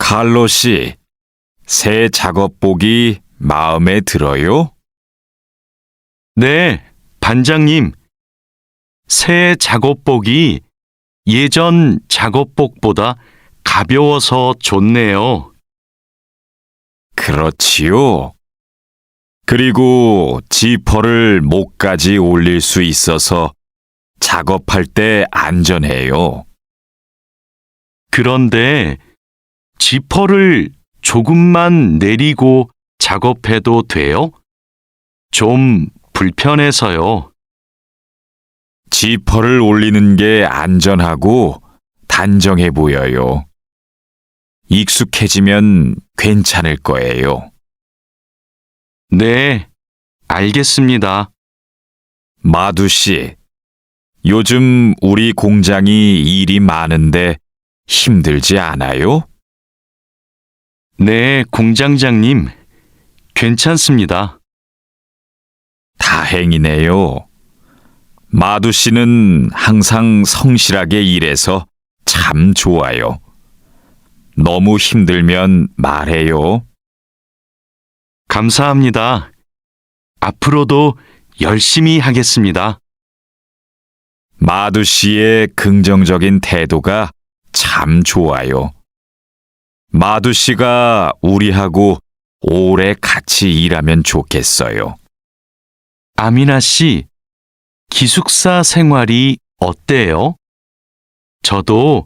칼로 씨, 새 작업복이 마음에 들어요? 네, 반장님. 새 작업복이 예전 작업복보다 가벼워서 좋네요. 그렇지요. 그리고 지퍼를 목까지 올릴 수 있어서 작업할 때 안전해요. 그런데 지퍼를 조금만 내리고 작업해도 돼요? 좀 불편해서요. 지퍼를 올리는 게 안전하고 단정해 보여요. 익숙해지면 괜찮을 거예요. 네, 알겠습니다. 마두 씨, 요즘 우리 공장이 일이 많은데 힘들지 않아요? 네, 공장장님. 괜찮습니다. 다행이네요. 마두 씨는 항상 성실하게 일해서 참 좋아요. 너무 힘들면 말해요. 감사합니다. 앞으로도 열심히 하겠습니다. 마두 씨의 긍정적인 태도가 참 좋아요. 마두 씨가 우리하고 오래 같이 일하면 좋겠어요. 아미나 씨, 기숙사 생활이 어때요? 저도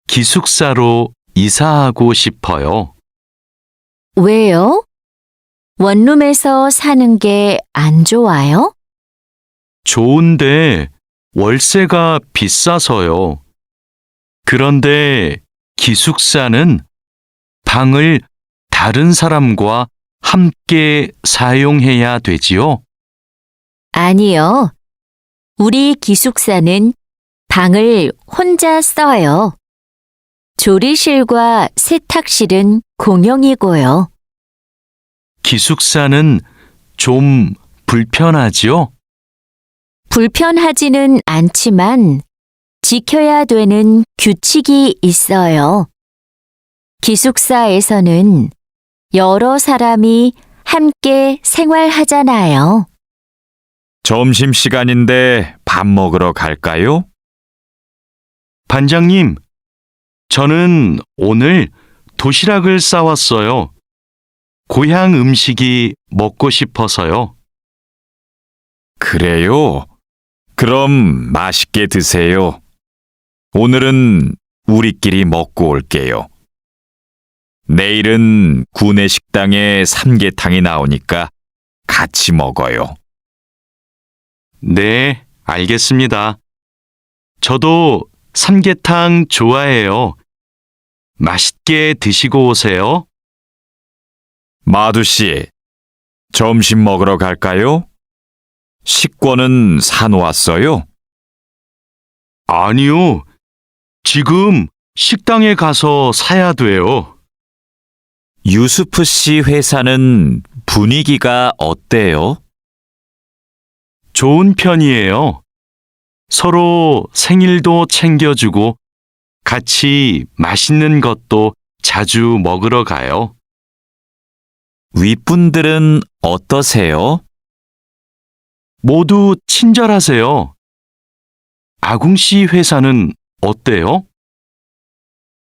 기숙사로 이사하고 싶어요. 왜요? 원룸에서 사는 게 안 좋아요? 좋은데 월세가 비싸서요. 그런데 기숙사는 방을 다른 사람과 함께 사용해야 되지요? 아니요. 우리 기숙사는 방을 혼자 써요. 조리실과 세탁실은 공용이고요. 기숙사는 좀 불편하지요? 불편하지는 않지만 지켜야 되는 규칙이 있어요. 기숙사에서는 여러 사람이 함께 생활하잖아요. 점심시간인데 밥 먹으러 갈까요? 반장님, 저는 오늘 도시락을 싸왔어요. 고향 음식이 먹고 싶어서요. 그래요? 그럼 맛있게 드세요. 오늘은 우리끼리 먹고 올게요. 내일은 구내 식당에 삼계탕이 나오니까 같이 먹어요. 네, 알겠습니다. 저도 삼계탕 좋아해요. 맛있게 드시고 오세요. 마두 씨, 점심 먹으러 갈까요? 식권은 사놓았어요? 아니요. 지금 식당에 가서 사야 돼요. 유수프 씨 회사는 분위기가 어때요? 좋은 편이에요. 서로 생일도 챙겨주고 같이 맛있는 것도 자주 먹으러 가요. 윗분들은 어떠세요? 모두 친절하세요. 아궁 씨 회사는 어때요?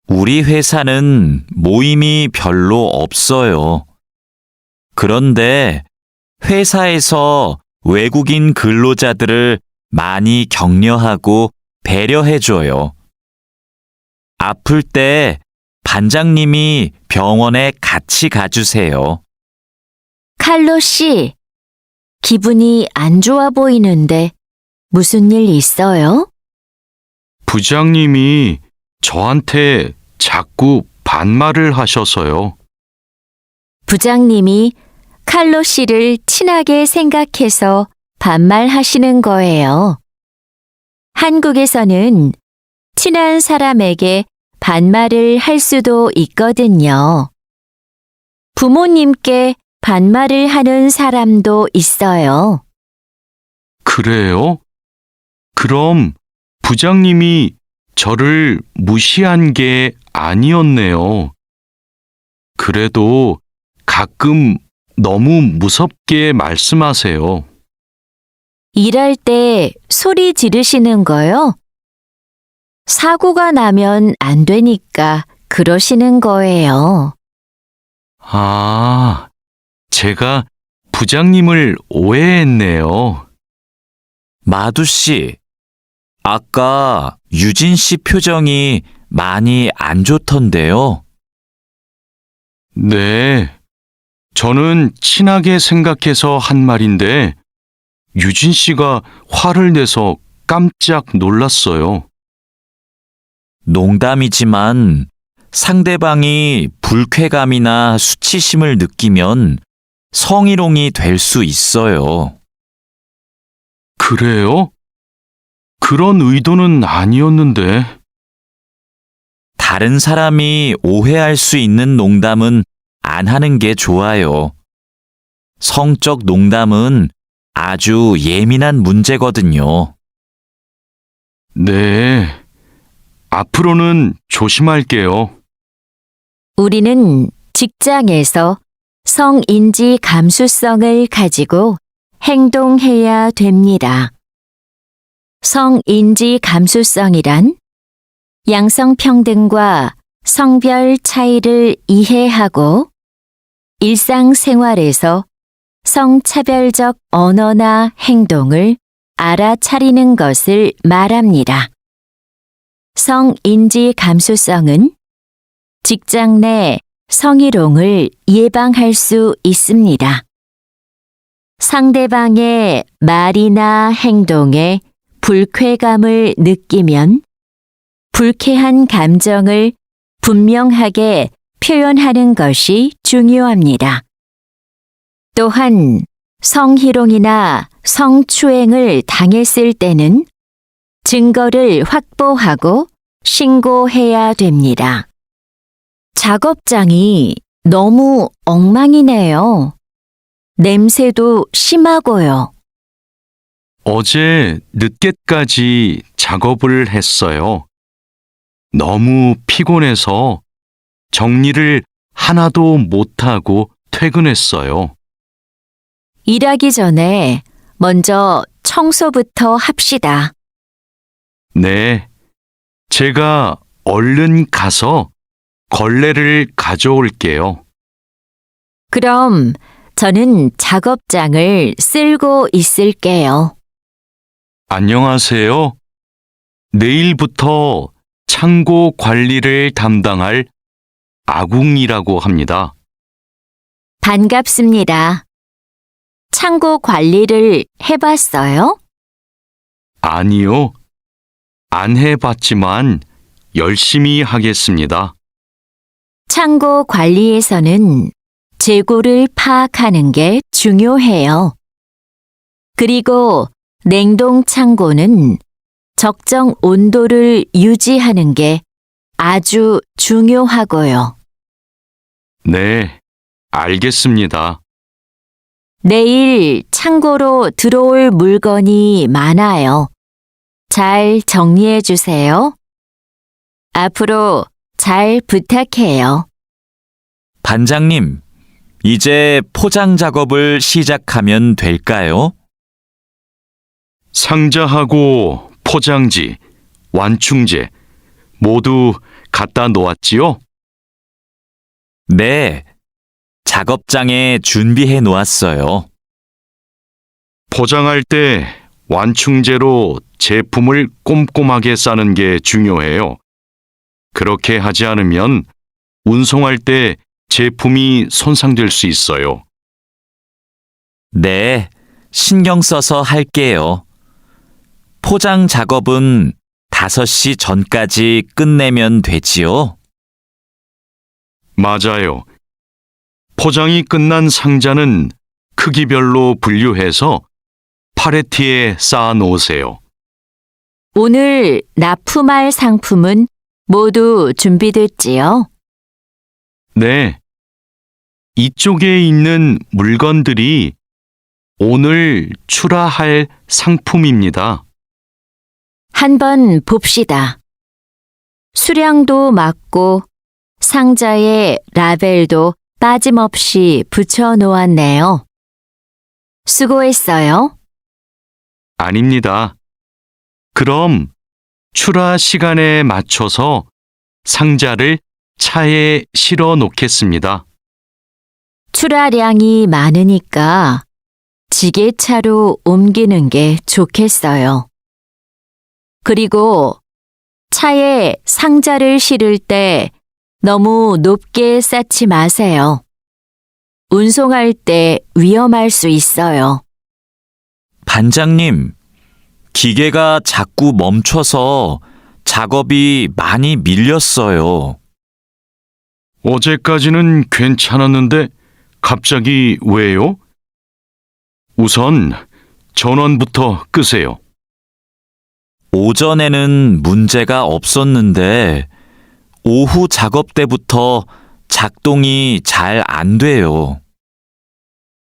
우리 회사는 모임이 별로 없어요. 그런데 회사에서 외국인 근로자들을 많이 격려하고 배려해줘요. 아플 때 반장님이 병원에 같이 가주세요. 칼로 씨, 기분이 안 좋아 보이는데 무슨 일 있어요? 부장님이 저한테 자꾸 반말을 하셔서요. 부장님이 칼로 씨를 친하게 생각해서 반말하시는 거예요. 한국에서는 친한 사람에게 반말을 할 수도 있거든요. 부모님께 반말을 하는 사람도 있어요. 그래요? 그럼 부장님이 저를 무시한 게 아니었네요. 그래도 가끔 너무 무섭게 말씀하세요. 일할 때 소리 지르시는 거요? 사고가 나면 안 되니까 그러시는 거예요. 아, 제가 부장님을 오해했네요. 마두 씨, 아까 유진 씨 표정이 많이 안 좋던데요. 네, 저는 친하게 생각해서 한 말인데 유진 씨가 화를 내서 깜짝 놀랐어요. 농담이지만 상대방이 불쾌감이나 수치심을 느끼면 성희롱이 될 수 있어요. 그래요? 그런 의도는 아니었는데. 다른 사람이 오해할 수 있는 농담은 안 하는 게 좋아요. 성적 농담은 아주 예민한 문제거든요. 네, 앞으로는 조심할게요. 우리는 직장에서 성인지 감수성을 가지고 행동해야 됩니다. 성인지 감수성이란 양성평등과 성별 차이를 이해하고 일상생활에서 성차별적 언어나 행동을 알아차리는 것을 말합니다. 성인지 감수성은 직장 내 성희롱을 예방할 수 있습니다. 상대방의 말이나 행동에 불쾌감을 느끼면 불쾌한 감정을 분명하게 표현하는 것이 중요합니다. 또한 성희롱이나 성추행을 당했을 때는 증거를 확보하고 신고해야 됩니다. 작업장이 너무 엉망이네요. 냄새도 심하고요. 어제 늦게까지 작업을 했어요. 너무 피곤해서 정리를 하나도 못하고 퇴근했어요. 일하기 전에 먼저 청소부터 합시다. 네, 제가 얼른 가서 걸레를 가져올게요. 그럼 저는 작업장을 쓸고 있을게요. 안녕하세요. 내일부터 창고 관리를 담당할 아궁이라고 합니다. 반갑습니다. 창고 관리를 해봤어요? 아니요. 안 해봤지만 열심히 하겠습니다. 창고 관리에서는 재고를 파악하는 게 중요해요. 그리고 냉동 창고는 적정 온도를 유지하는 게 아주 중요하고요. 네, 알겠습니다. 내일 창고로 들어올 물건이 많아요. 잘 정리해 주세요. 앞으로 잘 부탁해요. 반장님, 이제 포장 작업을 시작하면 될까요? 상자하고 포장지, 완충제 모두 갖다 놓았지요? 네, 작업장에 준비해 놓았어요. 포장할 때 완충제로 제품을 꼼꼼하게 싸는 게 중요해요. 그렇게 하지 않으면 운송할 때 제품이 손상될 수 있어요. 네, 신경 써서 할게요. 포장 작업은 5시 전까지 끝내면 되지요? 맞아요. 포장이 끝난 상자는 크기별로 분류해서 팔레트에 쌓아 놓으세요. 오늘 납품할 상품은 모두 준비됐지요? 네. 이쪽에 있는 물건들이 오늘 출하할 상품입니다. 한번 봅시다. 수량도 맞고 상자에 라벨도 빠짐없이 붙여 놓았네요. 수고했어요. 아닙니다. 그럼 출하 시간에 맞춰서 상자를 차에 실어 놓겠습니다. 출하량이 많으니까 지게차로 옮기는 게 좋겠어요. 그리고 차에 상자를 실을 때 너무 높게 쌓지 마세요. 운송할 때 위험할 수 있어요. 반장님, 기계가 자꾸 멈춰서 작업이 많이 밀렸어요. 어제까지는 괜찮았는데 갑자기 왜요? 우선 전원부터 끄세요. 오전에는 문제가 없었는데 오후 작업 때부터 작동이 잘 안 돼요.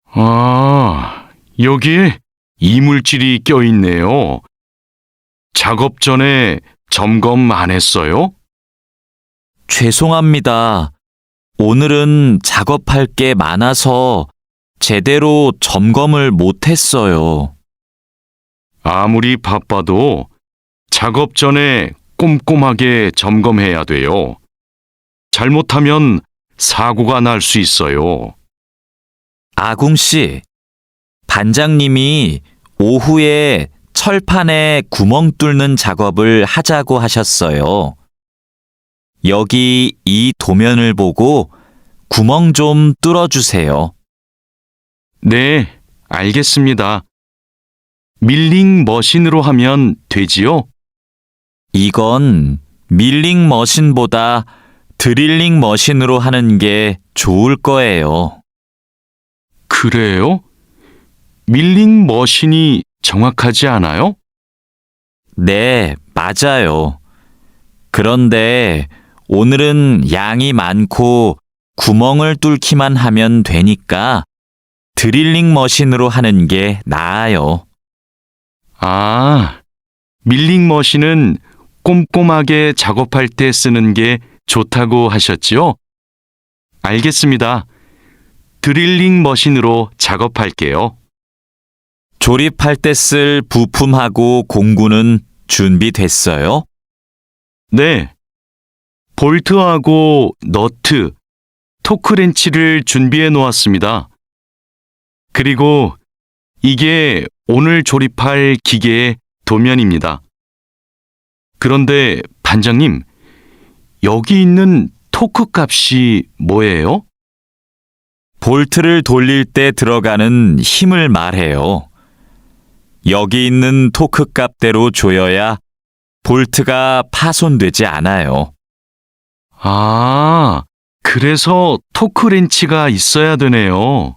아, 여기에 이물질이 껴있네요. 작업 전에 점검 안 했어요? 죄송합니다. 오늘은 작업할 게 많아서 제대로 점검을 못 했어요. 아무리 바빠도 작업 전에 꼼꼼하게 점검해야 돼요. 잘못하면 사고가 날 수 있어요. 아궁 씨, 반장님이 오후에 철판에 구멍 뚫는 작업을 하자고 하셨어요. 여기 이 도면을 보고 구멍 좀 뚫어주세요. 네, 알겠습니다. 밀링 머신으로 하면 되지요? 이건 밀링 머신보다 드릴링 머신으로 하는 게 좋을 거예요. 그래요? 밀링 머신이 정확하지 않아요? 네, 맞아요. 그런데 오늘은 양이 많고 구멍을 뚫기만 하면 되니까 드릴링 머신으로 하는 게 나아요. 아, 밀링 머신은 꼼꼼하게 작업할 때 쓰는 게 좋다고 하셨지요? 알겠습니다. 드릴링 머신으로 작업할게요. 조립할 때 쓸 부품하고 공구는 준비됐어요? 네. 볼트하고 너트, 토크렌치를 준비해 놓았습니다. 그리고 이게 오늘 조립할 기계의 도면입니다. 그런데 반장님, 여기 있는 토크 값이 뭐예요? 볼트를 돌릴 때 들어가는 힘을 말해요. 여기 있는 토크 값대로 조여야 볼트가 파손되지 않아요. 아, 그래서 토크렌치가 있어야 되네요.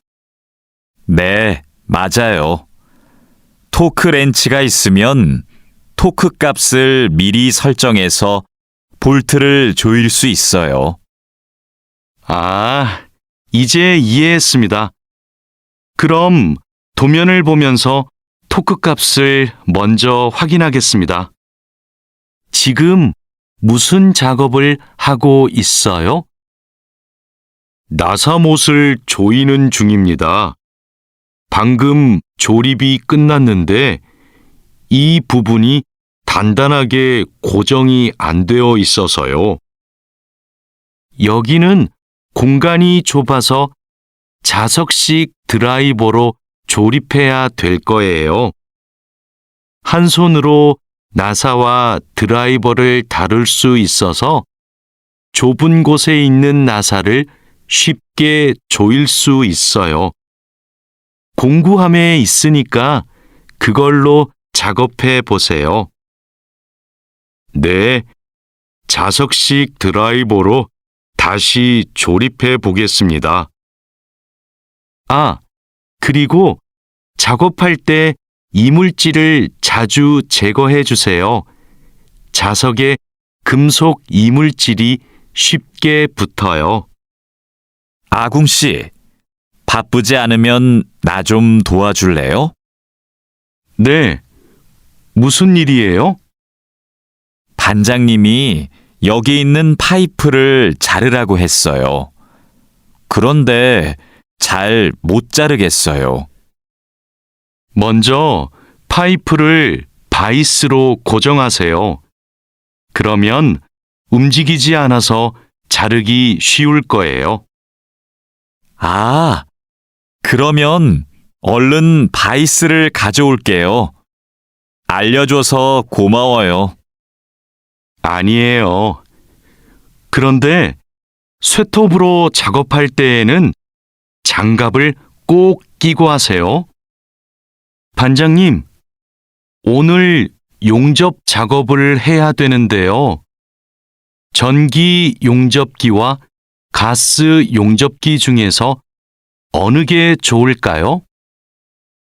네, 맞아요. 토크 렌치가 있으면 토크 값을 미리 설정해서 볼트를 조일 수 있어요. 아, 이제 이해했습니다. 그럼 도면을 보면서 토크 값을 먼저 확인하겠습니다. 지금 무슨 작업을 하고 있어요? 나사못을 조이는 중입니다. 방금 조립이 끝났는데 이 부분이 단단하게 고정이 안 되어 있어서요. 여기는 공간이 좁아서 자석식 드라이버로 조립해야 될 거예요. 한 손으로 나사와 드라이버를 다룰 수 있어서 좁은 곳에 있는 나사를 쉽게 조일 수 있어요. 공구함에 있으니까 그걸로 작업해 보세요. 네, 자석식 드라이버로 다시 조립해 보겠습니다. 아, 그리고 작업할 때 이물질을 자주 제거해 주세요. 자석에 금속 이물질이 쉽게 붙어요. 아궁 씨, 바쁘지 않으면 나 좀 도와줄래요? 네, 무슨 일이에요? 반장님이 여기 있는 파이프를 자르라고 했어요. 그런데 잘 못 자르겠어요. 먼저 파이프를 바이스로 고정하세요. 그러면 움직이지 않아서 자르기 쉬울 거예요. 아, 그러면 얼른 바이스를 가져올게요. 알려줘서 고마워요. 아니에요. 그런데 쇠톱으로 작업할 때에는 장갑을 꼭 끼고 하세요. 반장님, 오늘 용접 작업을 해야 되는데요. 전기 용접기와 가스 용접기 중에서 어느 게 좋을까요?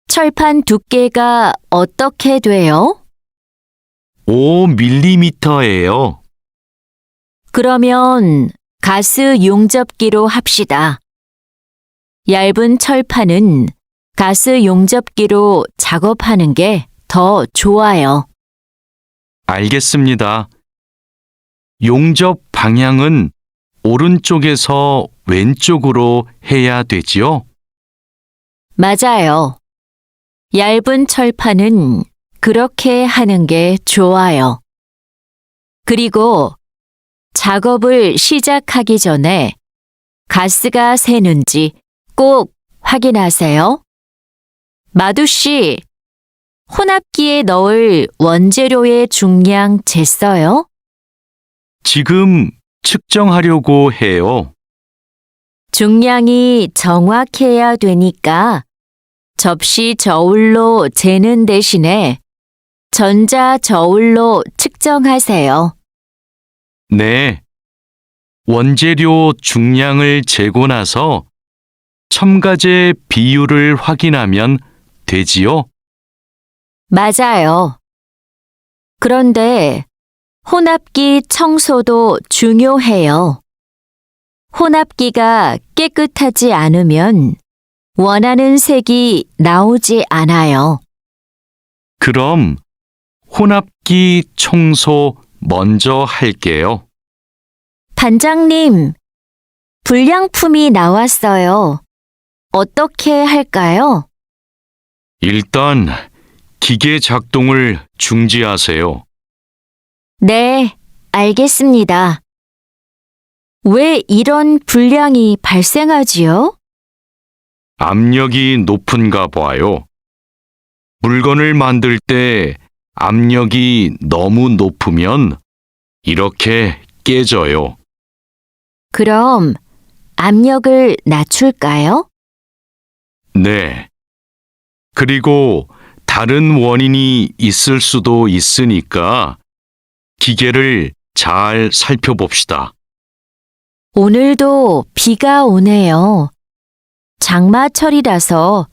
철판 두께가 어떻게 돼요? 5mm예요. 그러면 가스 용접기로 합시다. 얇은 철판은 가스 용접기로 작업하는 게 더 좋아요. 알겠습니다. 용접 방향은 오른쪽에서 왼쪽으로 해야 되지요? 맞아요. 얇은 철판은 그렇게 하는 게 좋아요. 그리고 작업을 시작하기 전에 가스가 새는지 꼭 확인하세요. 마두 씨, 혼합기에 넣을 원재료의 중량 쟀어요? 지금 측정하려고 해요. 중량이 정확해야 되니까 접시 저울로 재는 대신에 전자 저울로 측정하세요. 네. 원재료 중량을 재고 나서 첨가제 비율을 확인하면 되지요? 맞아요. 그런데 혼합기 청소도 중요해요. 혼합기가 깨끗하지 않으면 원하는 색이 나오지 않아요. 그럼 혼합기 청소 먼저 할게요. 반장님, 불량품이 나왔어요. 어떻게 할까요? 일단 기계 작동을 중지하세요. 네, 알겠습니다. 왜 이런 불량이 발생하지요? 압력이 높은가 봐요. 물건을 만들 때 압력이 너무 높으면 이렇게 깨져요. 그럼 압력을 낮출까요? 네. 그리고 다른 원인이 있을 수도 있으니까 기계를 잘 살펴봅시다. 오늘도 비가 오네요. 장마철이라서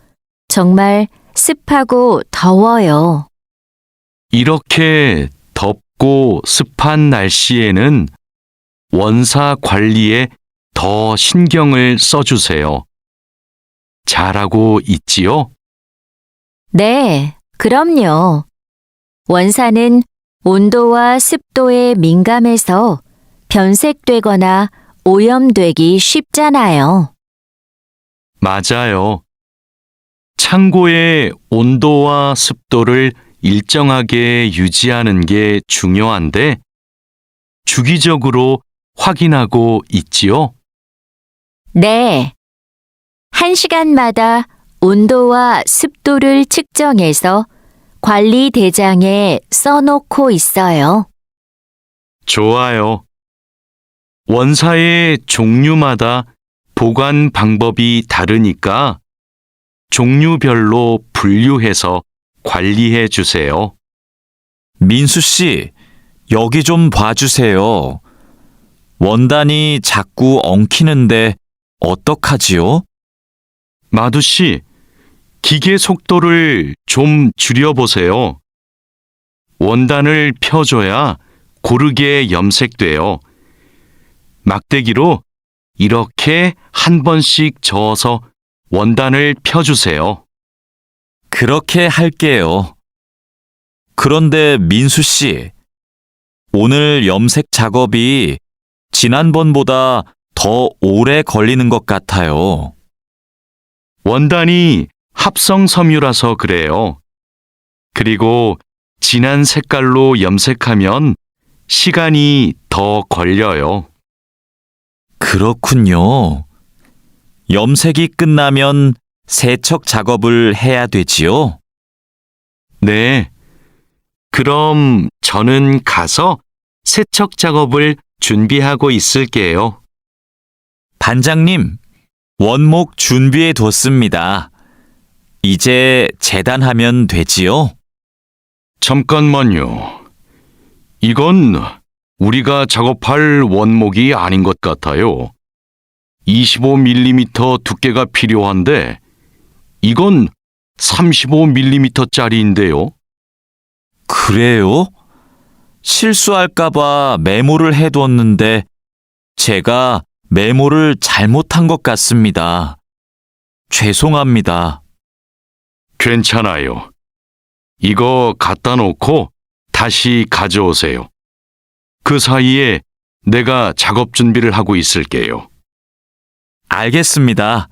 정말 습하고 더워요. 이렇게 덥고 습한 날씨에는 원사 관리에 더 신경을 써주세요. 잘하고 있지요? 네, 그럼요. 원사는 온도와 습도에 민감해서 변색되거나 오염되기 쉽잖아요. 맞아요. 창고의 온도와 습도를 일정하게 유지하는 게 중요한데 주기적으로 확인하고 있지요? 네. 1시간마다 온도와 습도를 측정해서 관리 대장에 써놓고 있어요. 좋아요. 원사의 종류마다 보관 방법이 다르니까 종류별로 분류해서 관리해 주세요. 민수 씨, 여기 좀 봐주세요. 원단이 자꾸 엉키는데 어떡하지요? 마두 씨, 기계 속도를 좀 줄여보세요. 원단을 펴줘야 고르게 염색돼요. 막대기로 이렇게 한 번씩 저어서 원단을 펴주세요. 그렇게 할게요. 그런데 민수 씨, 오늘 염색 작업이 지난번보다 더 오래 걸리는 것 같아요. 원단이 합성 섬유라서 그래요. 그리고 진한 색깔로 염색하면 시간이 더 걸려요. 그렇군요. 염색이 끝나면 세척 작업을 해야 되지요? 네. 그럼 저는 가서 세척 작업을 준비하고 있을게요. 반장님, 원목 준비해 뒀습니다. 이제 재단하면 되지요? 잠깐만요. 이건 우리가 작업할 원목이 아닌 것 같아요. 25mm 두께가 필요한데 이건 35mm짜리인데요. 그래요? 실수할까봐 메모를 해뒀는데 제가 메모를 잘못한 것 같습니다. 죄송합니다. 괜찮아요. 이거 갖다 놓고 다시 가져오세요. 그 사이에 내가 작업 준비를 하고 있을게요. 알겠습니다.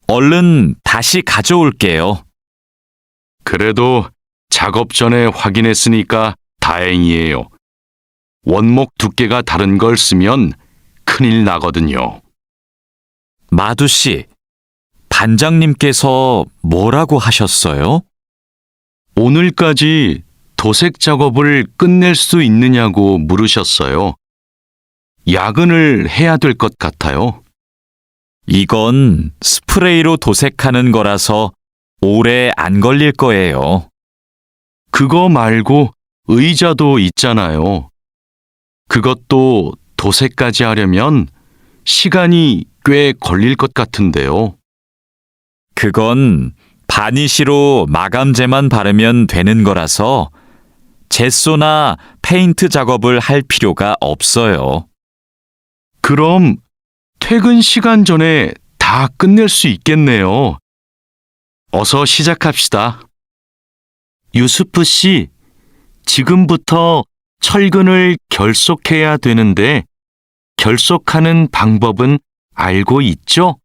얼른 다시 가져올게요. 그래도 작업 전에 확인했으니까 다행이에요. 원목 두께가 다른 걸 쓰면 큰일 나거든요. 마두 씨, 반장님께서 뭐라고 하셨어요? 오늘까지 도색 작업을 끝낼 수 있느냐고 물으셨어요. 야근을 해야 될 것 같아요. 이건 스프레이로 도색하는 거라서 오래 안 걸릴 거예요. 그거 말고 의자도 있잖아요. 그것도 도색까지 하려면 시간이 꽤 걸릴 것 같은데요. 그건 바니쉬로 마감제만 바르면 되는 거라서 젯소나 페인트 작업을 할 필요가 없어요. 그럼 퇴근 시간 전에 다 끝낼 수 있겠네요. 어서 시작합시다. 유수프 씨, 지금부터 철근을 결속해야 되는데 결속하는 방법은 알고 있죠?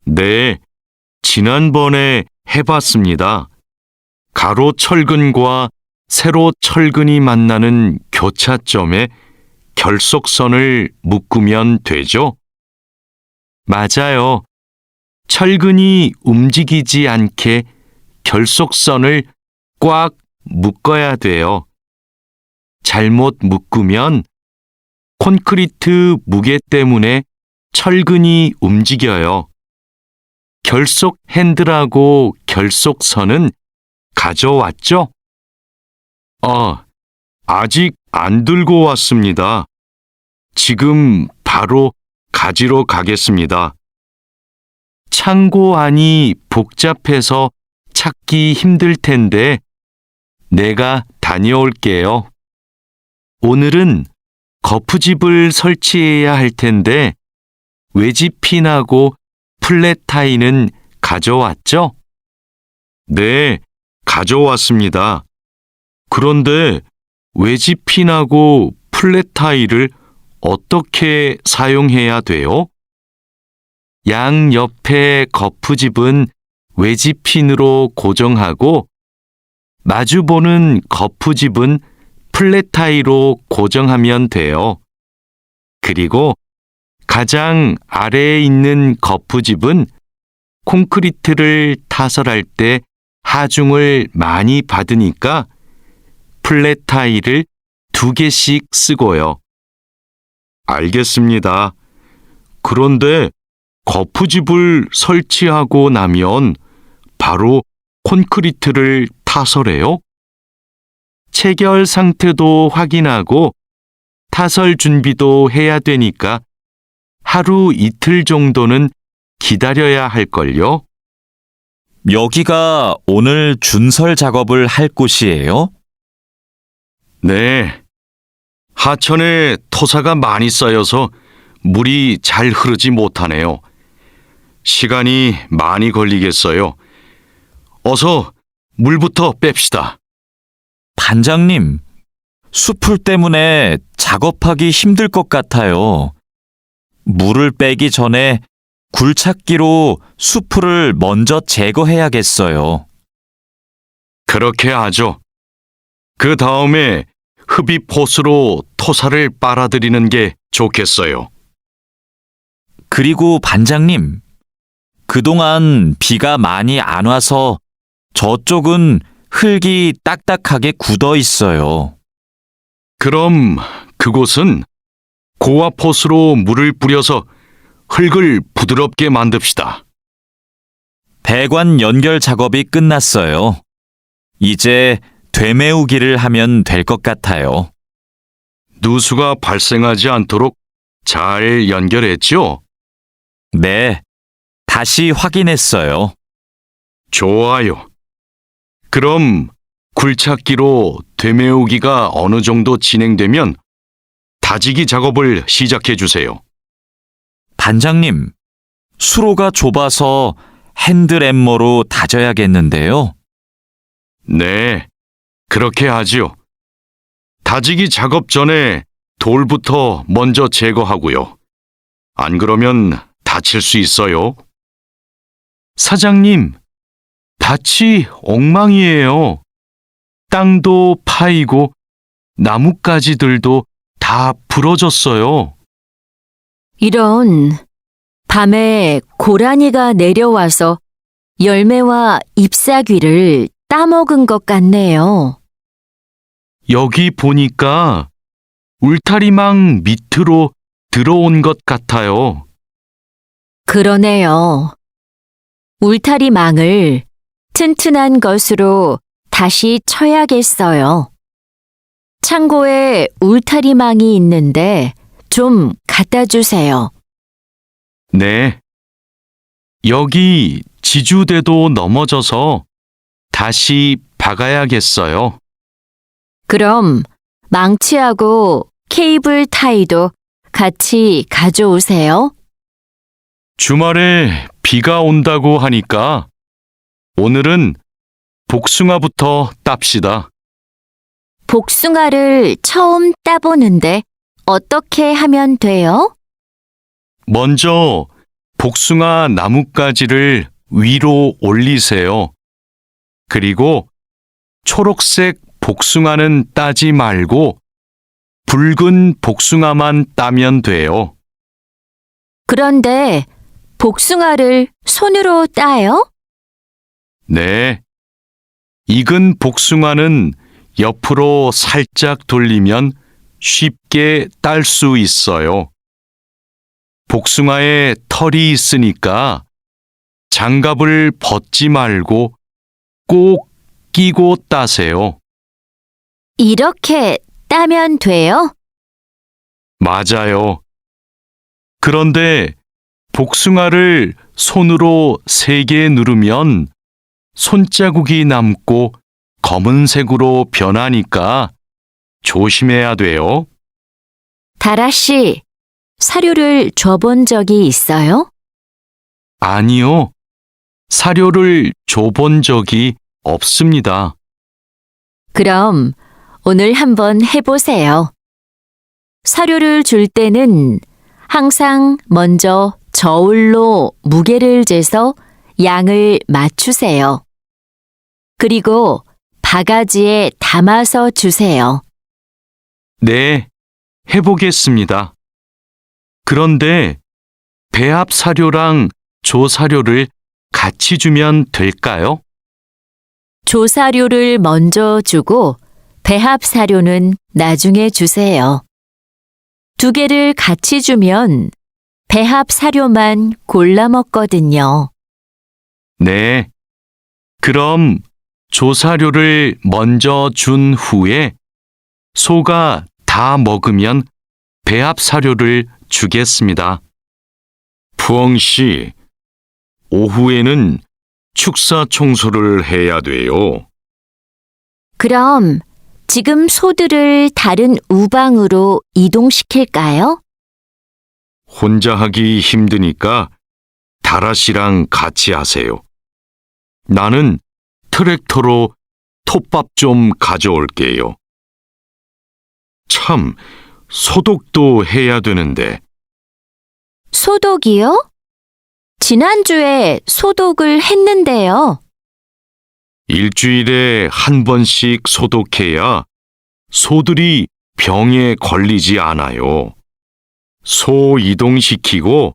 네, 지난번에 해봤습니다. 가로 철근과 세로 철근이 만나는 교차점에 결속선을 묶으면 되죠? 맞아요. 철근이 움직이지 않게 결속선을 꽉 묶어야 돼요. 잘못 묶으면 콘크리트 무게 때문에 철근이 움직여요. 결속 핸들하고 결속선은 가져왔죠? 아직 안 들고 왔습니다. 지금 바로 가지러 가겠습니다. 창고 안이 복잡해서 찾기 힘들 텐데 내가 다녀올게요. 오늘은 거푸집을 설치해야 할 텐데 외집핀하고 플랫타이는 가져왔죠? 네, 가져왔습니다. 그런데 외집핀하고 플랫타이를 어떻게 사용해야 돼요? 양옆에 거푸집은 외집핀으로 고정하고 마주보는 거푸집은 플랫타이로 고정하면 돼요. 그리고 가장 아래에 있는 거푸집은 콘크리트를 타설할 때 하중을 많이 받으니까 플랫타이를 2개씩 쓰고요. 알겠습니다. 그런데 거푸집을 설치하고 나면 바로 콘크리트를 타설해요? 체결 상태도 확인하고 타설 준비도 해야 되니까 하루 이틀 정도는 기다려야 할걸요? 여기가 오늘 준설 작업을 할 곳이에요? 네. 하천에 토사가 많이 쌓여서 물이 잘 흐르지 못하네요. 시간이 많이 걸리겠어요. 어서 물부터 뺍시다. 반장님, 수풀 때문에 작업하기 힘들 것 같아요. 물을 빼기 전에 굴착기로 수풀을 먼저 제거해야겠어요. 그렇게 하죠. 그 다음에 흡입 호스로 토사를 빨아들이는 게 좋겠어요. 그리고 반장님, 그동안 비가 많이 안 와서 저쪽은 흙이 딱딱하게 굳어 있어요. 그럼 그곳은 고압 호스로 물을 뿌려서 흙을 부드럽게 만듭시다. 배관 연결 작업이 끝났어요. 이제 되메우기를 하면 될 것 같아요. 누수가 발생하지 않도록 잘 연결했죠? 네, 다시 확인했어요. 좋아요. 그럼 굴착기로 되메우기가 어느 정도 진행되면 다지기 작업을 시작해 주세요. 반장님, 수로가 좁아서 핸드램머로 다져야겠는데요. 네, 그렇게 하지요. 다지기 작업 전에 돌부터 먼저 제거하고요. 안 그러면 다칠 수 있어요. 사장님, 밭이 엉망이에요. 땅도 파이고 나뭇가지들도 다 부러졌어요. 이런, 밤에 고라니가 내려와서 열매와 잎사귀를 따먹은 것 같네요. 여기 보니까 울타리망 밑으로 들어온 것 같아요. 그러네요. 울타리망을 튼튼한 것으로 다시 쳐야겠어요. 창고에 울타리망이 있는데 좀 갖다 주세요. 네. 여기 지주대도 넘어져서 다시 박아야겠어요. 그럼 망치하고 케이블 타이도 같이 가져오세요. 주말에 비가 온다고 하니까 오늘은 복숭아부터 땁시다. 복숭아를 처음 따보는데 어떻게 하면 돼요? 먼저 복숭아 나뭇가지를 위로 올리세요. 그리고 초록색 복숭아는 따지 말고 붉은 복숭아만 따면 돼요. 그런데 복숭아를 손으로 따요? 네. 익은 복숭아는 옆으로 살짝 돌리면 쉽게 딸 수 있어요. 복숭아에 털이 있으니까 장갑을 벗지 말고 꼭 끼고 따세요. 이렇게 따면 돼요? 맞아요. 그런데 복숭아를 손으로 세게 누르면 손자국이 남고 검은색으로 변하니까 조심해야 돼요. 다라 씨, 사료를 줘본 적이 있어요? 아니요. 사료를 줘본 적이 없습니다. 그럼 오늘 한번 해보세요. 사료를 줄 때는 항상 먼저 저울로 무게를 재서 양을 맞추세요. 그리고 바가지에 담아서 주세요. 네, 해보겠습니다. 그런데 배합 사료랑 조사료를 같이 주면 될까요? 조사료를 먼저 주고 배합 사료는 나중에 주세요. 두 개를 같이 주면 배합 사료만 골라 먹거든요. 네. 그럼 조사료를 먼저 준 후에 소가 다 먹으면 배합 사료를 주겠습니다. 푸엉 씨, 오후에는 축사 청소를 해야 돼요. 그럼 지금 소들을 다른 우방으로 이동시킬까요? 혼자 하기 힘드니까 다라 씨랑 같이 하세요. 나는 트랙터로 톱밥 좀 가져올게요. 참, 소독도 해야 되는데. 소독이요? 지난주에 소독을 했는데요. 일주일에 한 번씩 소독해야 소들이 병에 걸리지 않아요. 소 이동시키고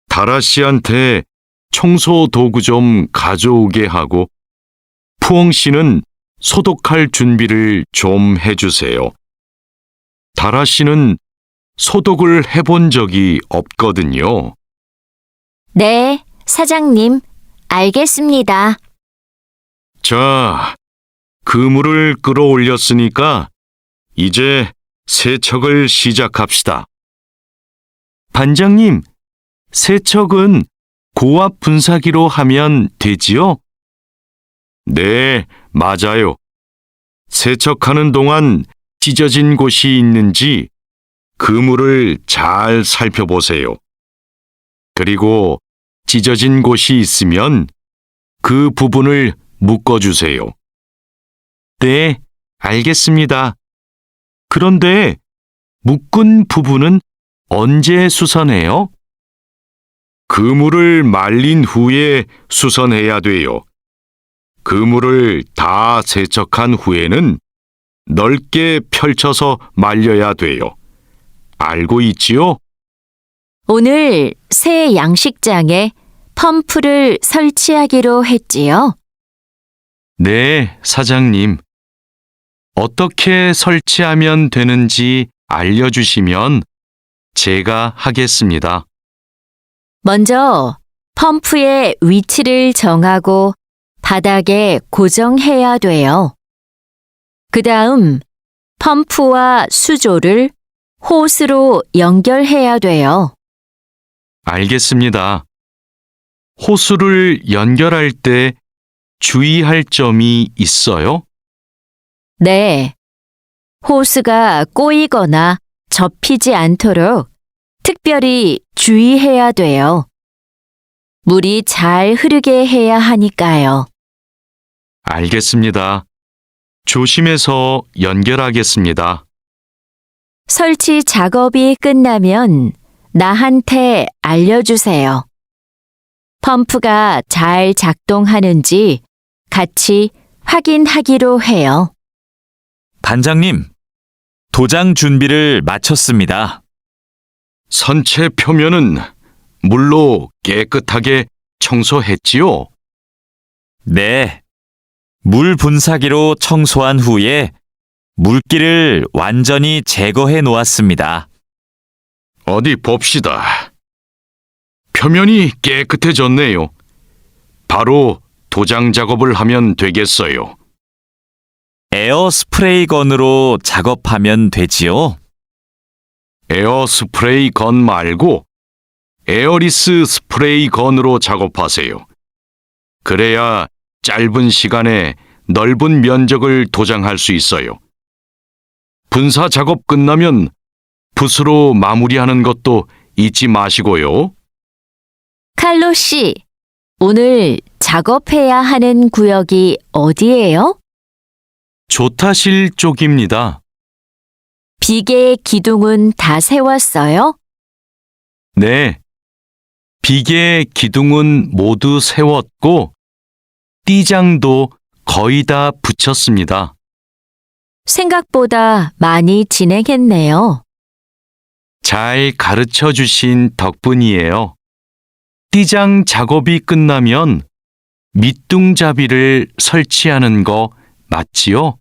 다라 씨한테 청소 도구 좀 가져오게 하고 푸엉 씨는 소독할 준비를 좀 해주세요. 다라 씨는 소독을 해본 적이 없거든요. 네, 사장님. 알겠습니다. 자, 그물을 끌어올렸으니까 이제 세척을 시작합시다. 반장님, 세척은 고압 분사기로 하면 되지요? 네, 맞아요. 세척하는 동안 찢어진 곳이 있는지 그물을 잘 살펴보세요. 그리고 찢어진 곳이 있으면 그 부분을 묶어주세요. 네, 알겠습니다. 그런데 묶은 부분은 언제 수선해요? 그물을 말린 후에 수선해야 돼요. 그물을 다 세척한 후에는 넓게 펼쳐서 말려야 돼요. 알고 있지요? 오늘 새 양식장에 펌프를 설치하기로 했지요. 네, 사장님. 어떻게 설치하면 되는지 알려주시면 제가 하겠습니다. 먼저 펌프의 위치를 정하고 바닥에 고정해야 돼요. 그 다음 펌프와 수조를 호스로 연결해야 돼요. 알겠습니다. 호수를 연결할 때 주의할 점이 있어요? 네. 호스가 꼬이거나 접히지 않도록 특별히 주의해야 돼요. 물이 잘 흐르게 해야 하니까요. 알겠습니다. 조심해서 연결하겠습니다. 설치 작업이 끝나면 나한테 알려주세요. 펌프가 잘 작동하는지 같이 확인하기로 해요. 반장님, 도장 준비를 마쳤습니다. 선체 표면은 물로 깨끗하게 청소했지요? 네. 물 분사기로 청소한 후에 물기를 완전히 제거해 놓았습니다. 어디 봅시다. 표면이 깨끗해졌네요. 바로 도장 작업을 하면 되겠어요. 에어 스프레이 건으로 작업하면 되지요? 에어 스프레이 건 말고 에어리스 스프레이 건으로 작업하세요. 그래야 짧은 시간에 넓은 면적을 도장할 수 있어요. 분사 작업 끝나면 붓으로 마무리하는 것도 잊지 마시고요. 칼로 씨, 오늘 작업해야 하는 구역이 어디예요? 조타실 쪽입니다. 비계 기둥은 다 세웠어요? 네. 비계 기둥은 모두 세웠고 띠장도 거의 다 붙였습니다. 생각보다 많이 진행했네요. 잘 가르쳐 주신 덕분이에요. 띠장 작업이 끝나면 밑둥잡이를 설치하는 거 맞지요?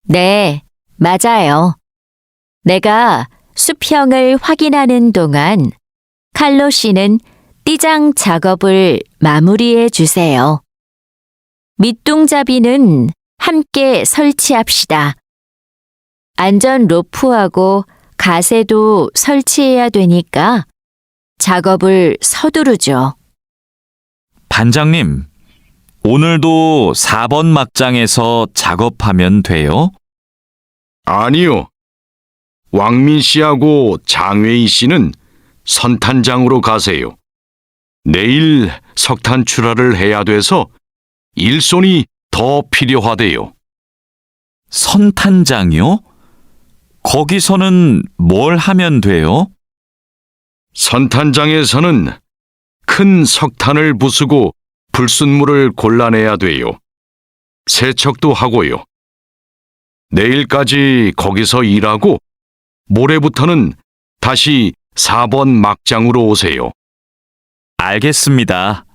네, 맞아요. 내가 수평을 확인하는 동안 칼로 씨는 띠장 작업을 마무리해 주세요. 밑둥잡이는 함께 설치합시다. 안전 로프하고 가세도 설치해야 되니까 작업을 서두르죠. 반장님, 오늘도 4번 막장에서 작업하면 돼요? 아니요. 왕민 씨하고 장외희 씨는 선탄장으로 가세요. 내일 석탄 출하를 해야 돼서 일손이 더 필요하대요. 선탄장이요? 거기서는 뭘 하면 돼요? 선탄장에서는 큰 석탄을 부수고 불순물을 골라내야 돼요. 세척도 하고요. 내일까지 거기서 일하고 모레부터는 다시 4번 막장으로 오세요. 알겠습니다.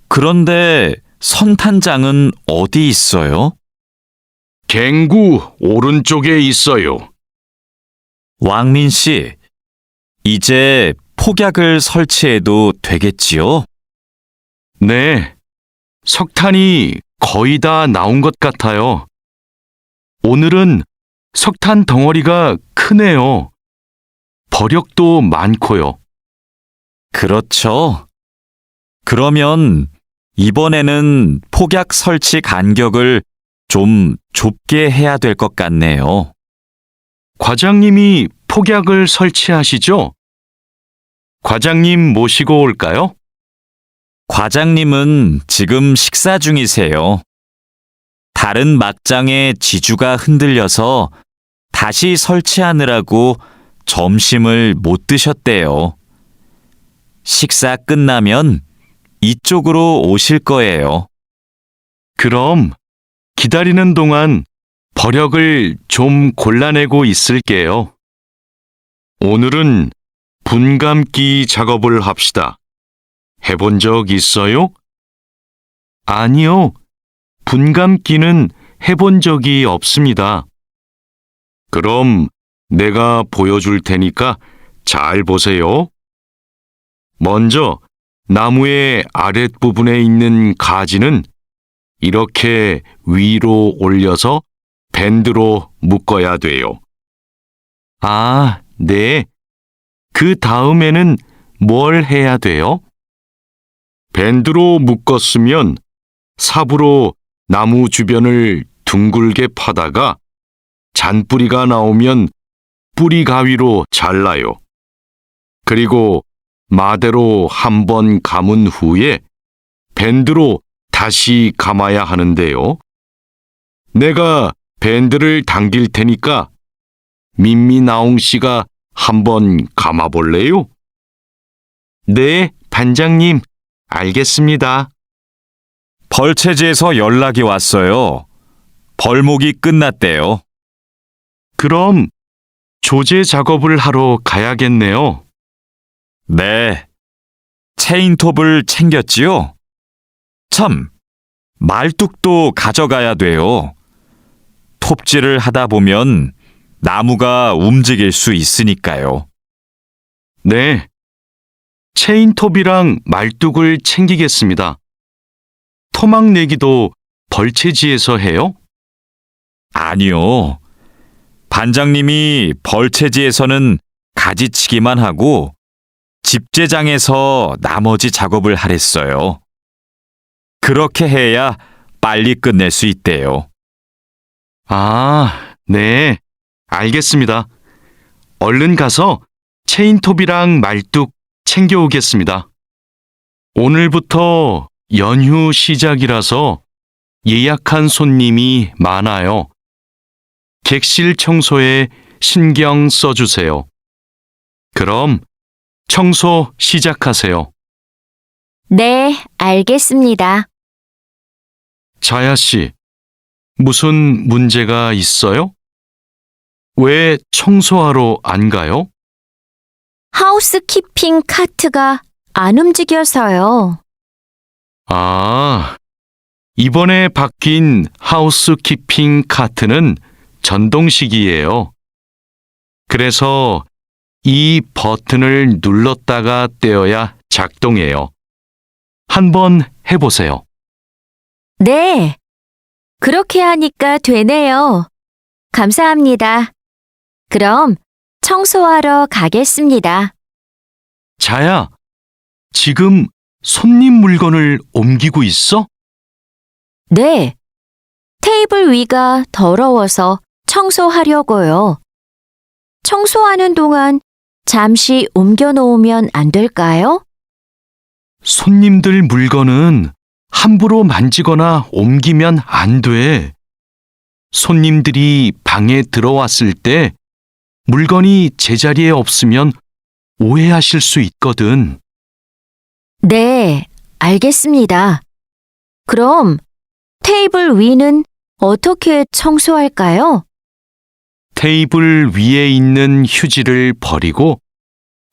그런데 선탄장은 어디 있어요? 갱구 오른쪽에 있어요. 왕민 씨, 이제 폭약을 설치해도 되겠지요? 네, 석탄이 거의 다 나온 것 같아요. 오늘은 석탄 덩어리가 크네요. 버력도 많고요. 그렇죠. 그러면 이번에는 폭약 설치 간격을 좀 좁게 해야 될 것 같네요. 과장님이 폭약을 설치하시죠? 과장님 모시고 올까요? 과장님은 지금 식사 중이세요. 다른 막장의 지주가 흔들려서 다시 설치하느라고 점심을 못 드셨대요. 식사 끝나면 이쪽으로 오실 거예요. 그럼 기다리는 동안 버력을 좀 골라내고 있을게요. 오늘은 분감기 작업을 합시다. 해본 적 있어요? 아니요. 분감기는 해본 적이 없습니다. 그럼 내가 보여줄 테니까 잘 보세요. 먼저 나무의 아랫부분에 있는 가지는 이렇게 위로 올려서 밴드로 묶어야 돼요. 아, 네. 그 다음에는 뭘 해야 돼요? 밴드로 묶었으면 삽으로 나무 주변을 둥글게 파다가 잔뿌리가 나오면 뿌리 가위로 잘라요. 그리고 마대로 한 번 감은 후에 밴드로 다시 감아야 하는데요. 내가 밴드를 당길 테니까 민미나옹 씨가 한번 감아볼래요? 네, 반장님, 알겠습니다. 벌채지에서 연락이 왔어요. 벌목이 끝났대요. 그럼 조제 작업을 하러 가야겠네요. 네. 체인톱을 챙겼지요? 참, 말뚝도 가져가야 돼요. 톱질을 하다 보면 나무가 움직일 수 있으니까요. 네. 체인톱이랑 말뚝을 챙기겠습니다. 토막 내기도 벌채지에서 해요? 아니요. 반장님이 벌채지에서는 가지치기만 하고 집제장에서 나머지 작업을 하랬어요. 그렇게 해야 빨리 끝낼 수 있대요. 아, 네. 알겠습니다. 얼른 가서 체인톱이랑 말뚝 챙겨오겠습니다. 오늘부터 연휴 시작이라서 예약한 손님이 많아요. 객실 청소에 신경 써주세요. 그럼 청소 시작하세요. 네, 알겠습니다. 자야 씨, 무슨 문제가 있어요? 왜 청소하러 안 가요? 하우스키핑 카트가 안 움직여서요. 아, 이번에 바뀐 하우스키핑 카트는 전동식이에요. 그래서 이 버튼을 눌렀다가 떼어야 작동해요. 한번 해보세요. 네, 그렇게 하니까 되네요. 감사합니다. 그럼 청소하러 가겠습니다. 자야, 지금 손님 물건을 옮기고 있어? 네, 테이블 위가 더러워서 청소하려고요. 청소하는 동안 잠시 옮겨 놓으면 안 될까요? 손님들 물건은 함부로 만지거나 옮기면 안 돼. 손님들이 방에 들어왔을 때 물건이 제자리에 없으면 오해하실 수 있거든. 네, 알겠습니다. 그럼 테이블 위는 어떻게 청소할까요? 테이블 위에 있는 휴지를 버리고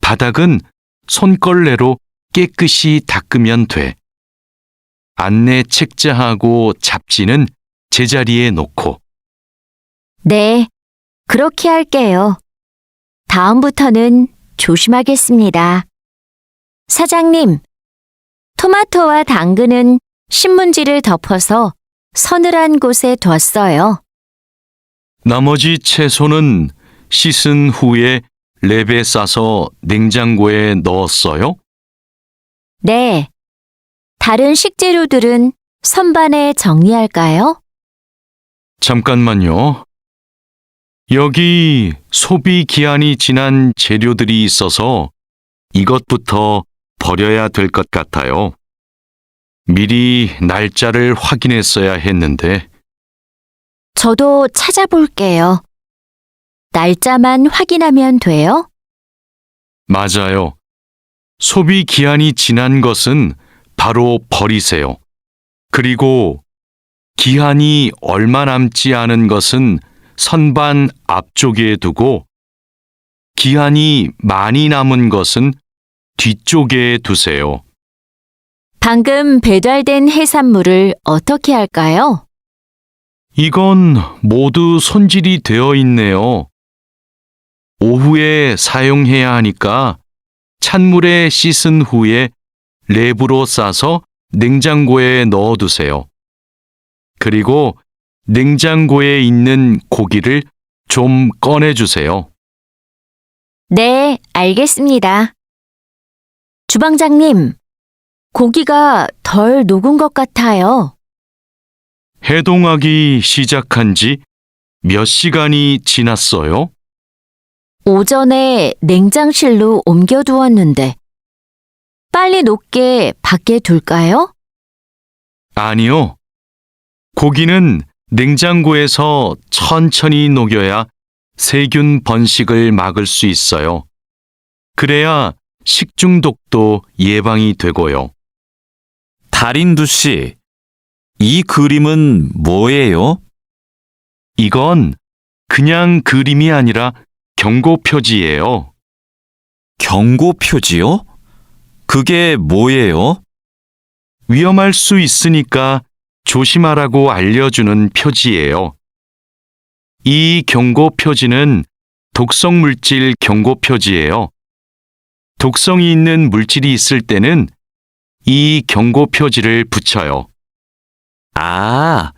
바닥은 손걸레로 깨끗이 닦으면 돼. 안내 책자하고 잡지는 제자리에 놓고. 네, 그렇게 할게요. 다음부터는 조심하겠습니다. 사장님, 토마토와 당근은 신문지를 덮어서 서늘한 곳에 뒀어요. 나머지 채소는 씻은 후에 랩에 싸서 냉장고에 넣었어요? 네, 다른 식재료들은 선반에 정리할까요? 잠깐만요. 여기 소비 기한이 지난 재료들이 있어서 이것부터 버려야 될 것 같아요. 미리 날짜를 확인했어야 했는데, 저도 찾아볼게요. 날짜만 확인하면 돼요? 맞아요. 소비 기한이 지난 것은 바로 버리세요. 그리고 기한이 얼마 남지 않은 것은 선반 앞쪽에 두고 기한이 많이 남은 것은 뒤쪽에 두세요. 방금 배달된 해산물을 어떻게 할까요? 이건 모두 손질이 되어 있네요. 오후에 사용해야 하니까 찬물에 씻은 후에 랩으로 싸서 냉장고에 넣어두세요. 그리고 냉장고에 있는 고기를 좀 꺼내주세요. 네, 알겠습니다. 주방장님, 고기가 덜 녹은 것 같아요. 해동하기 시작한 지 몇 시간이 지났어요? 오전에 냉장실로 옮겨두었는데, 빨리 녹게 밖에 둘까요? 아니요. 고기는 냉장고에서 천천히 녹여야 세균 번식을 막을 수 있어요. 그래야 식중독도 예방이 되고요. 달인두 씨, 이 그림은 뭐예요? 이건 그냥 그림이 아니라 경고 표지예요. 경고 표지요? 그게 뭐예요? 위험할 수 있으니까 조심하라고 알려주는 표지예요. 이 경고 표지는 독성 물질 경고 표지예요. 독성이 있는 물질이 있을 때는 이 경고 표지를 붙여요. 아,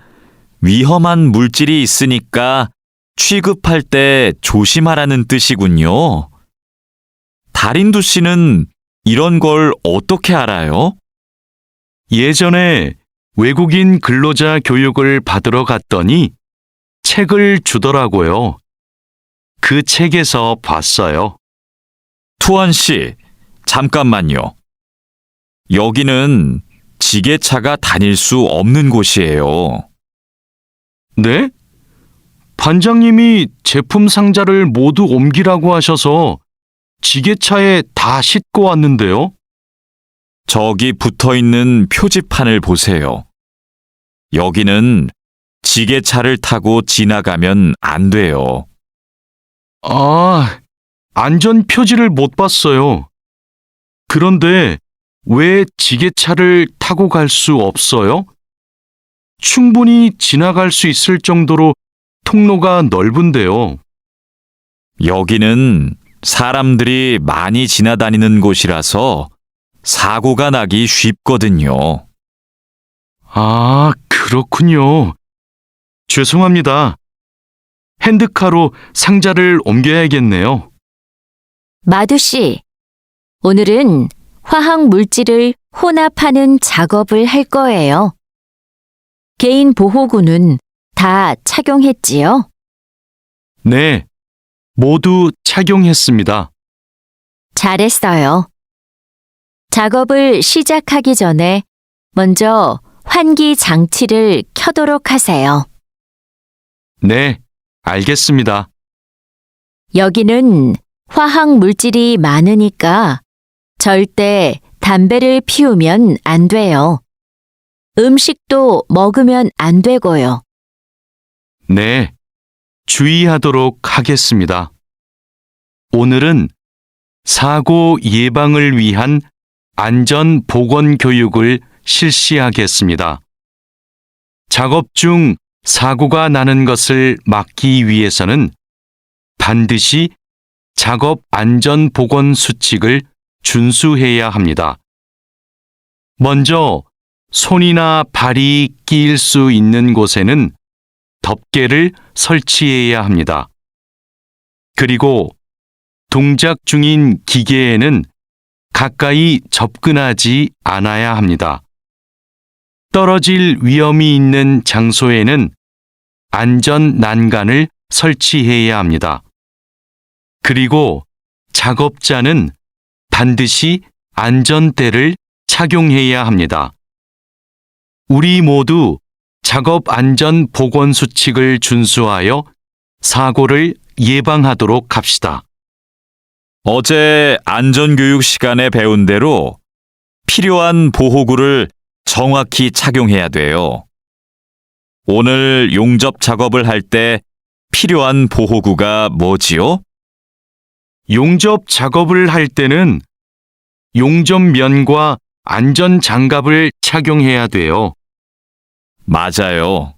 위험한 물질이 있으니까 취급할 때 조심하라는 뜻이군요. 달인두 씨는 이런 걸 어떻게 알아요? 예전에 외국인 근로자 교육을 받으러 갔더니 책을 주더라고요. 그 책에서 봤어요. 투원 씨, 잠깐만요. 여기는 지게차가 다닐 수 없는 곳이에요. 네? 반장님이 제품 상자를 모두 옮기라고 하셔서 지게차에 다 싣고 왔는데요. 저기 붙어 있는 표지판을 보세요. 여기는 지게차를 타고 지나가면 안 돼요. 아, 안전 표지를 못 봤어요. 그런데 왜 지게차를 타고 갈 수 없어요? 충분히 지나갈 수 있을 정도로 통로가 넓은데요. 여기는 사람들이 많이 지나다니는 곳이라서 사고가 나기 쉽거든요. 아, 그렇군요. 죄송합니다. 핸드카로 상자를 옮겨야겠네요. 마두 씨, 오늘은 화학 물질을 혼합하는 작업을 할 거예요. 개인 보호구는 다 착용했지요? 네, 모두 착용했습니다. 잘했어요. 작업을 시작하기 전에 먼저 환기 장치를 켜도록 하세요. 네, 알겠습니다. 여기는 화학 물질이 많으니까 절대 담배를 피우면 안 돼요. 음식도 먹으면 안 되고요. 네, 주의하도록 하겠습니다. 오늘은 사고 예방을 위한 안전 보건 교육을 실시하겠습니다. 작업 중 사고가 나는 것을 막기 위해서는 반드시 작업 안전 보건 수칙을 준수해야 합니다. 먼저 손이나 발이 끼일 수 있는 곳에는 덮개를 설치해야 합니다. 그리고 동작 중인 기계에는 가까이 접근하지 않아야 합니다. 떨어질 위험이 있는 장소에는 안전 난간을 설치해야 합니다. 그리고 작업자는 반드시 안전대를 착용해야 합니다. 우리 모두 작업 안전 보건 수칙을 준수하여 사고를 예방하도록 합시다. 어제 안전교육 시간에 배운 대로 필요한 보호구를 정확히 착용해야 돼요. 오늘 용접 작업을 할 때 필요한 보호구가 뭐지요? 용접 작업을 할 때는 용접면과 안전장갑을 착용해야 돼요. 맞아요.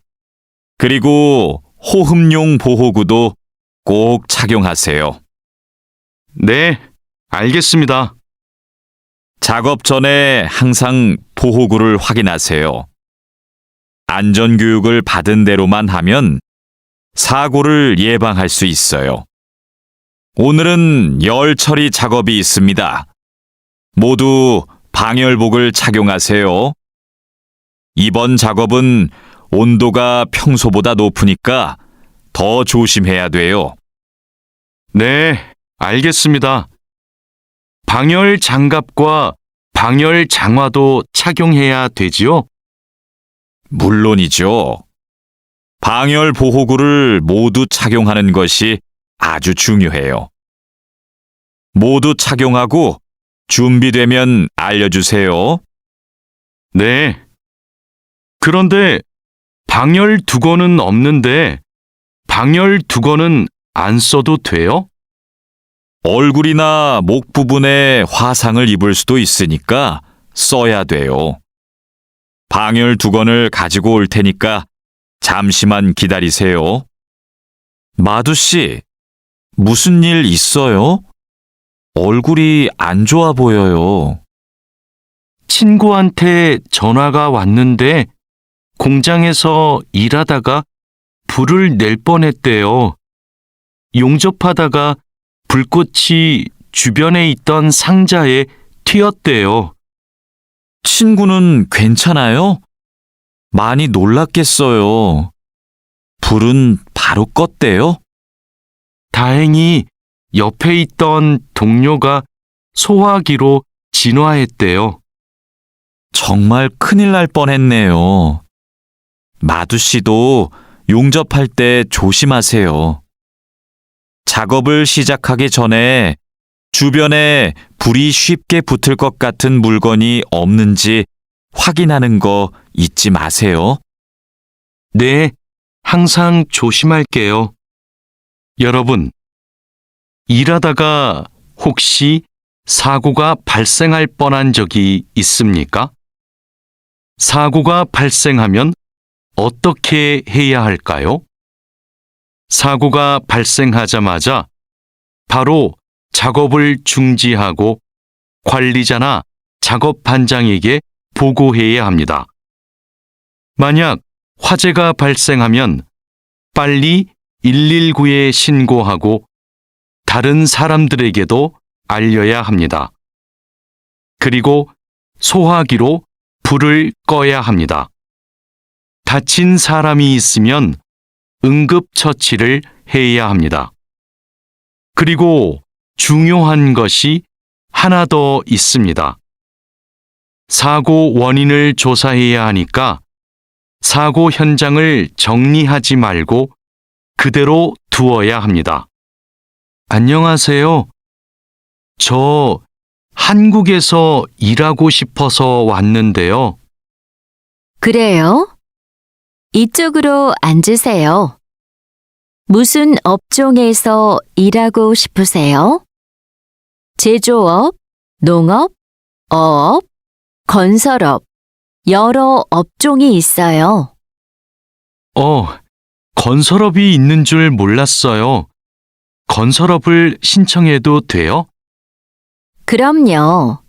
그리고 호흡용 보호구도 꼭 착용하세요. 네, 알겠습니다. 작업 전에 항상 보호구를 확인하세요. 안전교육을 받은 대로만 하면 사고를 예방할 수 있어요. 오늘은 열 처리 작업이 있습니다. 모두 방열복을 착용하세요. 이번 작업은 온도가 평소보다 높으니까 더 조심해야 돼요. 네, 알겠습니다. 방열 장갑과 방열 장화도 착용해야 되지요? 물론이죠. 방열 보호구를 모두 착용하는 것이 아주 중요해요. 모두 착용하고 준비되면 알려주세요. 네. 그런데 방열 두건은 없는데 방열 두건은 안 써도 돼요? 얼굴이나 목 부분에 화상을 입을 수도 있으니까 써야 돼요. 방열 두건을 가지고 올 테니까 잠시만 기다리세요. 마두 씨, 무슨 일 있어요? 얼굴이 안 좋아 보여요. 친구한테 전화가 왔는데 공장에서 일하다가 불을 낼 뻔했대요. 용접하다가 불꽃이 주변에 있던 상자에 튀었대요. 친구는 괜찮아요? 많이 놀랐겠어요. 불은 바로 껐대요? 다행히 옆에 있던 동료가 소화기로 진화했대요. 정말 큰일 날 뻔했네요. 마두 씨도 용접할 때 조심하세요. 작업을 시작하기 전에 주변에 불이 쉽게 붙을 것 같은 물건이 없는지 확인하는 거 잊지 마세요. 네, 항상 조심할게요. 여러분, 일하다가 혹시 사고가 발생할 뻔한 적이 있습니까? 사고가 발생하면 어떻게 해야 할까요? 사고가 발생하자마자 바로 작업을 중지하고 관리자나 작업 반장에게 보고해야 합니다. 만약 화재가 발생하면 빨리 119에 신고하고 다른 사람들에게도 알려야 합니다. 그리고 소화기로 불을 꺼야 합니다. 다친 사람이 있으면 응급처치를 해야 합니다. 그리고 중요한 것이 하나 더 있습니다. 사고 원인을 조사해야 하니까 사고 현장을 정리하지 말고 그대로 두어야 합니다. 안녕하세요. 저 한국에서 일하고 싶어서 왔는데요. 그래요? 이쪽으로 앉으세요. 무슨 업종에서 일하고 싶으세요? 제조업, 농업, 어업, 건설업, 여러 업종이 있어요. 건설업이 있는 줄 몰랐어요. 건설업을 신청해도 돼요? 그럼요.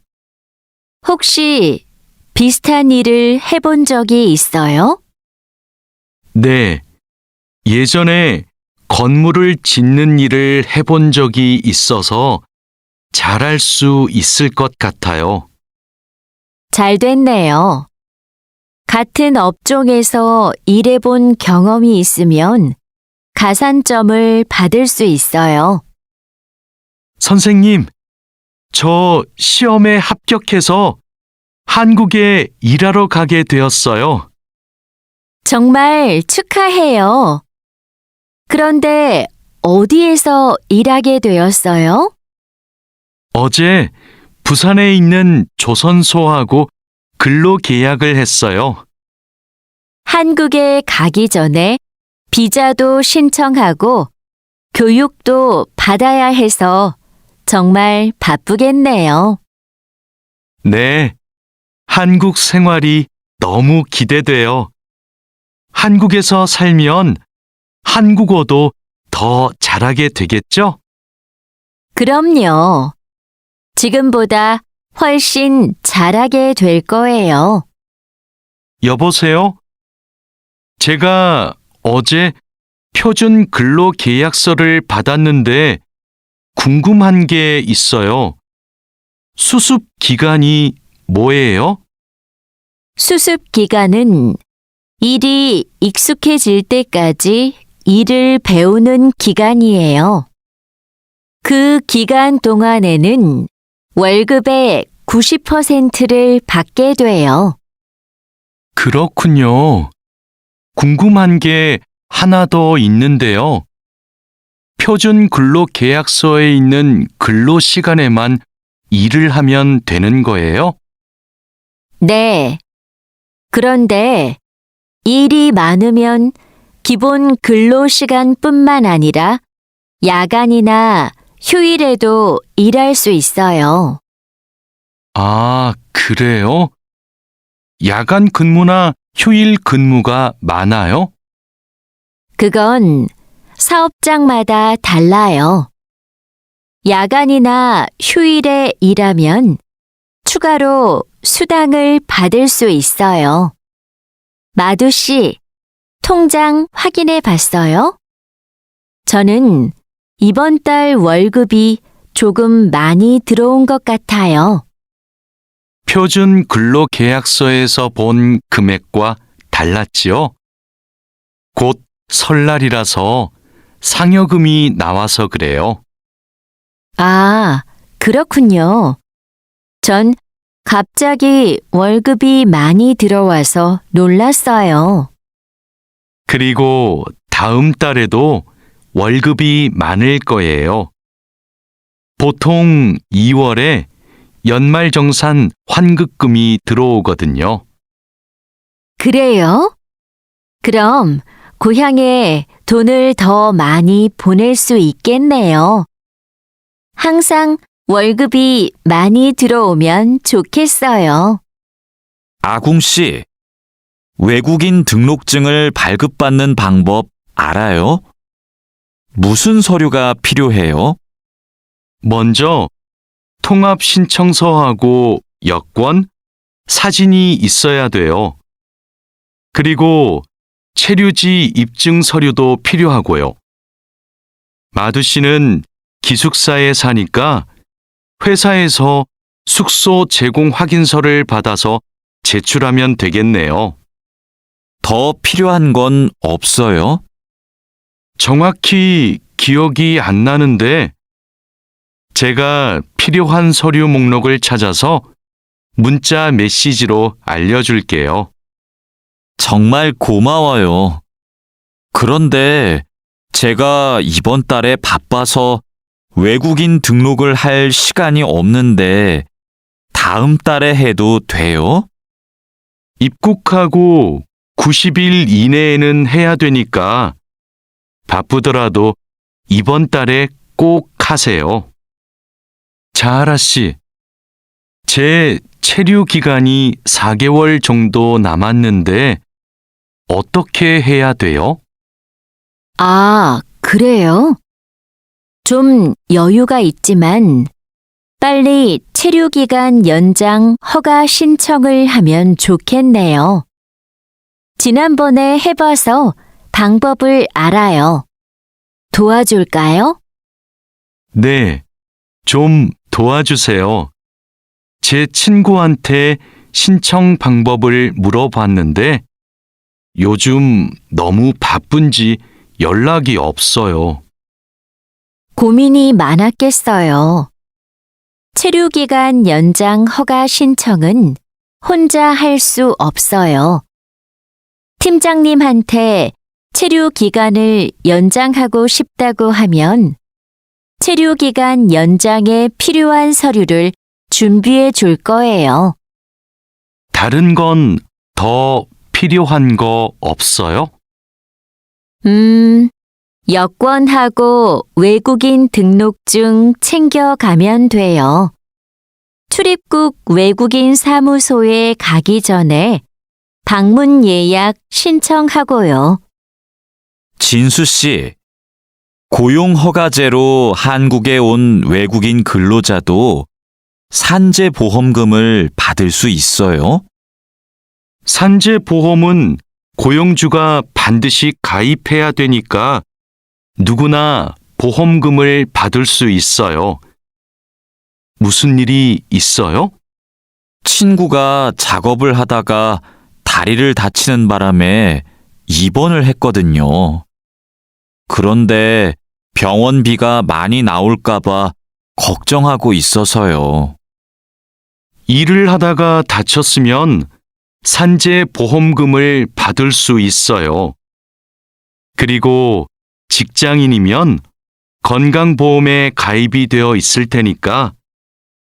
혹시 비슷한 일을 해본 적이 있어요? 네. 예전에 건물을 짓는 일을 해본 적이 있어서 잘할 수 있을 것 같아요. 잘 됐네요. 같은 업종에서 일해본 경험이 있으면 가산점을 받을 수 있어요. 선생님, 저 시험에 합격해서 한국에 일하러 가게 되었어요. 정말 축하해요. 그런데 어디에서 일하게 되었어요? 어제 부산에 있는 조선소하고 근로 계약을 했어요. 한국에 가기 전에 비자도 신청하고 교육도 받아야 해서 정말 바쁘겠네요. 네, 한국 생활이 너무 기대돼요. 한국에서 살면 한국어도 더 잘하게 되겠죠? 그럼요. 지금보다 훨씬 잘하게 될 거예요. 여보세요? 제가 어제 표준 근로 계약서를 받았는데 궁금한 게 있어요. 수습 기간이 뭐예요? 수습 기간은 일이 익숙해질 때까지 일을 배우는 기간이에요. 그 기간 동안에는 월급의 90%를 받게 돼요. 그렇군요. 궁금한 게 하나 더 있는데요. 표준 근로 계약서에 있는 근로 시간에만 일을 하면 되는 거예요? 네. 그런데 일이 많으면 기본 근로 시간뿐만 아니라 야간이나 휴일에도 일할 수 있어요. 아, 그래요? 야간 근무나 휴일 근무가 많아요? 그건 사업장마다 달라요. 야간이나 휴일에 일하면 추가로 수당을 받을 수 있어요. 마두 씨, 통장 확인해 봤어요? 저는 이번 달 월급이 조금 많이 들어온 것 같아요. 표준 근로 계약서에서 본 금액과 달랐지요? 곧 설날이라서 상여금이 나와서 그래요. 아, 그렇군요. 전 갑자기 월급이 많이 들어와서 놀랐어요. 그리고 다음 달에도 월급이 많을 거예요. 보통 2월에 연말정산 환급금이 들어오거든요. 그래요? 그럼 고향에 돈을 더 많이 보낼 수 있겠네요. 항상 월급이 많이 들어오면 좋겠어요. 아궁 씨, 외국인 등록증을 발급받는 방법 알아요? 무슨 서류가 필요해요? 먼저 통합신청서하고 여권, 사진이 있어야 돼요. 그리고 체류지 입증 서류도 필요하고요. 마두 씨는 기숙사에 사니까 회사에서 숙소 제공 확인서를 받아서 제출하면 되겠네요. 더 필요한 건 없어요? 정확히 기억이 안 나는데 제가 필요한 서류 목록을 찾아서 문자 메시지로 알려줄게요. 정말 고마워요. 그런데 제가 이번 달에 바빠서 외국인 등록을 할 시간이 없는데 다음 달에 해도 돼요? 입국하고 90일 이내에는 해야 되니까 바쁘더라도 이번 달에 꼭 하세요. 자하라 씨, 제 체류 기간이 4개월 정도 남았는데 어떻게 해야 돼요? 아, 그래요? 좀 여유가 있지만 빨리 체류기간 연장 허가 신청을 하면 좋겠네요. 지난번에 해봐서 방법을 알아요. 도와줄까요? 네, 좀 도와주세요. 제 친구한테 신청 방법을 물어봤는데 요즘 너무 바쁜지 연락이 없어요. 고민이 많았겠어요. 체류기간 연장 허가 신청은 혼자 할 수 없어요. 팀장님한테 체류기간을 연장하고 싶다고 하면 체류기간 연장에 필요한 서류를 준비해 줄 거예요. 다른 건 더 필요한 거 없어요? 여권하고 외국인 등록증 챙겨가면 돼요. 출입국 외국인 사무소에 가기 전에 방문 예약 신청하고요. 진수 씨, 고용허가제로 한국에 온 외국인 근로자도 산재보험금을 받을 수 있어요? 산재보험은 고용주가 반드시 가입해야 되니까 누구나 보험금을 받을 수 있어요. 무슨 일이 있어요? 친구가 작업을 하다가 다리를 다치는 바람에 입원을 했거든요. 그런데 병원비가 많이 나올까봐 걱정하고 있어서요. 일을 하다가 다쳤으면 산재보험금을 받을 수 있어요. 그리고 직장인이면 건강보험에 가입이 되어 있을 테니까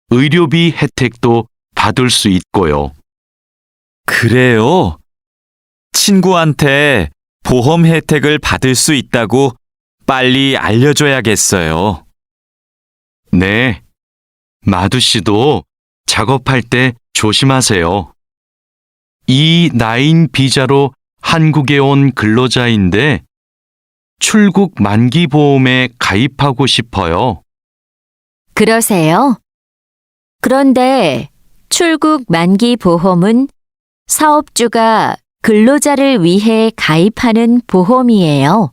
의료비 혜택도 받을 수 있고요. 그래요? 친구한테 보험 혜택을 받을 수 있다고 빨리 알려줘야겠어요. 네, 마두 씨도 작업할 때 조심하세요. E9 비자로 한국에 온 근로자인데 출국 만기 보험에 가입하고 싶어요. 그러세요? 그런데 출국 만기 보험은 사업주가 근로자를 위해 가입하는 보험이에요.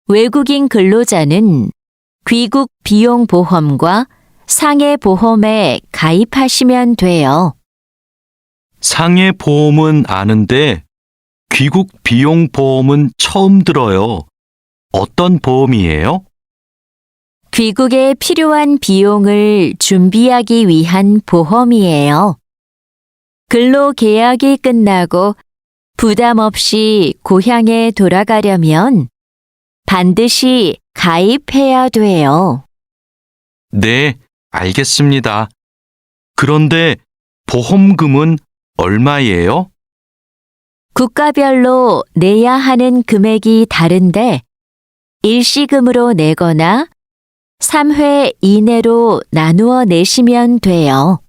외국인 근로자는 귀국 비용 보험과 상해 보험에 가입하시면 돼요. 상해 보험은 아는데 귀국 비용 보험은 처음 들어요. 어떤 보험이에요? 귀국에 필요한 비용을 준비하기 위한 보험이에요. 근로 계약이 끝나고 부담 없이 고향에 돌아가려면 반드시 가입해야 돼요. 네, 알겠습니다. 그런데 보험금은 얼마예요? 국가별로 내야 하는 금액이 다른데 일시금으로 내거나 3회 이내로 나누어 내시면 돼요.